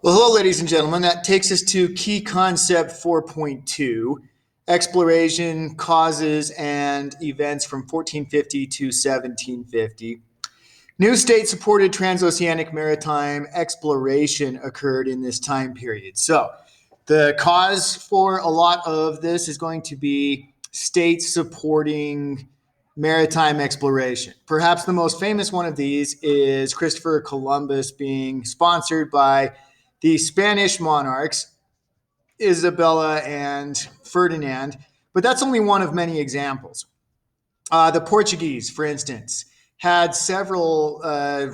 Well, hello, ladies and gentlemen. That takes us to key concept 4.2, exploration, causes, and events from 1450 to 1750. New state-supported transoceanic maritime exploration occurred in this time period. So the cause for a lot of this is going to be states supporting maritime exploration. Perhaps the most famous one of these is Christopher Columbus being sponsored by the Spanish monarchs, Isabella and Ferdinand, but that's only one of many examples. The Portuguese, for instance, had several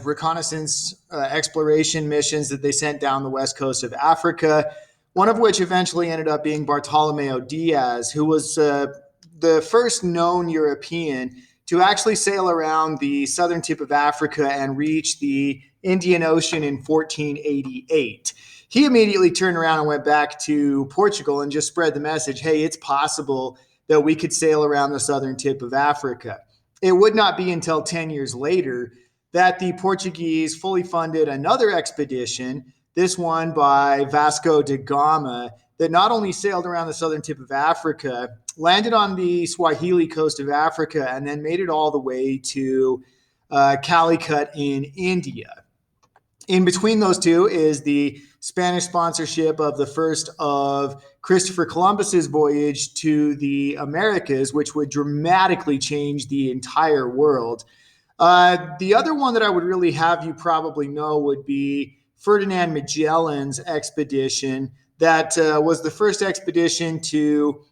reconnaissance exploration missions that they sent down the west coast of Africa, one of which eventually ended up being Bartolomeo Diaz, who was the first known European to actually sail around the southern tip of Africa and reach the Indian Ocean in 1488. He immediately turned around and went back to Portugal and just spread the message, hey, it's possible that we could sail around the southern tip of Africa. It would not be until 10 years later that the Portuguese fully funded another expedition, this one by Vasco da Gama, that not only sailed around the southern tip of Africa, landed on the Swahili coast of Africa, and then made it all the way to Calicut in India. In between those two is the Spanish sponsorship of the first of Christopher Columbus's voyage to the Americas, which would dramatically change the entire world. The other one that I would really have you probably know would be Ferdinand Magellan's expedition. That was the first expedition to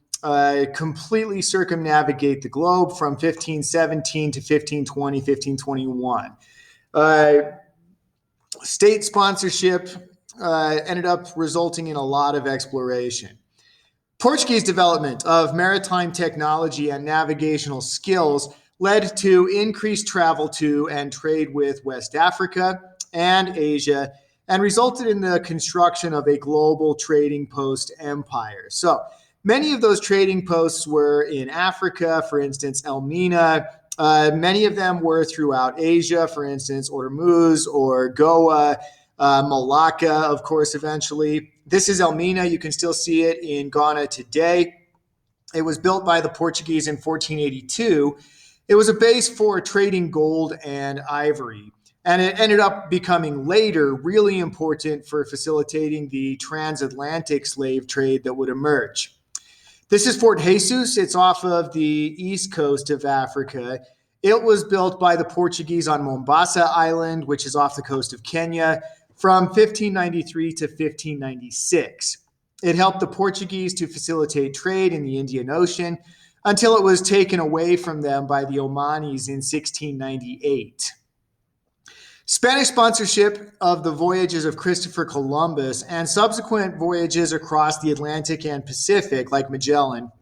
completely circumnavigate the globe from 1517 to 1520, 1521. State sponsorship ended up resulting in a lot of exploration. Portuguese development of maritime technology and navigational skills led to increased travel to and trade with West Africa and Asia, and resulted in the construction of a global trading post empire. So many of those trading posts were in Africa, for instance, Elmina. Many of them were throughout Asia, for instance, Hormuz or Goa, Malacca, of course, eventually. This is Elmina. You can still see it in Ghana today. It was built by the Portuguese in 1482. It was a base for trading gold and ivory. And it ended up becoming later really important for facilitating the transatlantic slave trade that would emerge. This is Fort Jesus. It's off of the east coast of Africa. It was built by the Portuguese on Mombasa Island, which is off the coast of Kenya, from 1593 to 1596. It helped the Portuguese to facilitate trade in the Indian Ocean until it was taken away from them by the Omanis in 1698. Spanish sponsorship of the voyages of Christopher Columbus and subsequent voyages across the Atlantic and Pacific, like Magellan,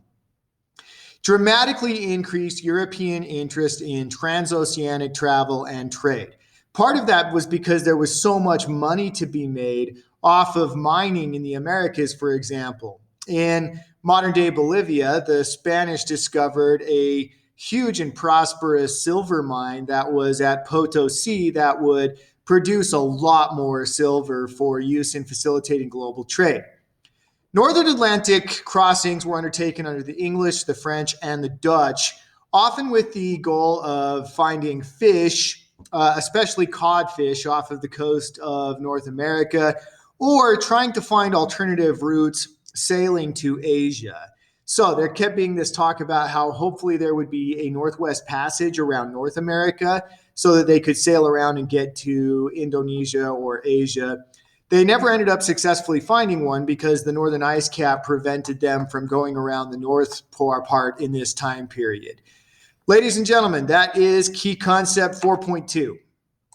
dramatically increased European interest in transoceanic travel and trade. Part of that was because there was so much money to be made off of mining in the Americas, for example. In modern-day Bolivia, the Spanish discovered a huge and prosperous silver mine that was at Potosi that would produce a lot more silver for use in facilitating global trade. Northern Atlantic crossings were undertaken under the English, the French, and the Dutch, often with the goal of finding fish, especially codfish, off of the coast of North America, or trying to find alternative routes sailing to Asia. So there kept being this talk about how hopefully there would be a Northwest Passage around North America so that they could sail around and get to Indonesia or Asia. They never ended up successfully finding one because the northern ice cap prevented them from going around the North Pole part in this time period. Ladies and gentlemen, that is key concept 4.2.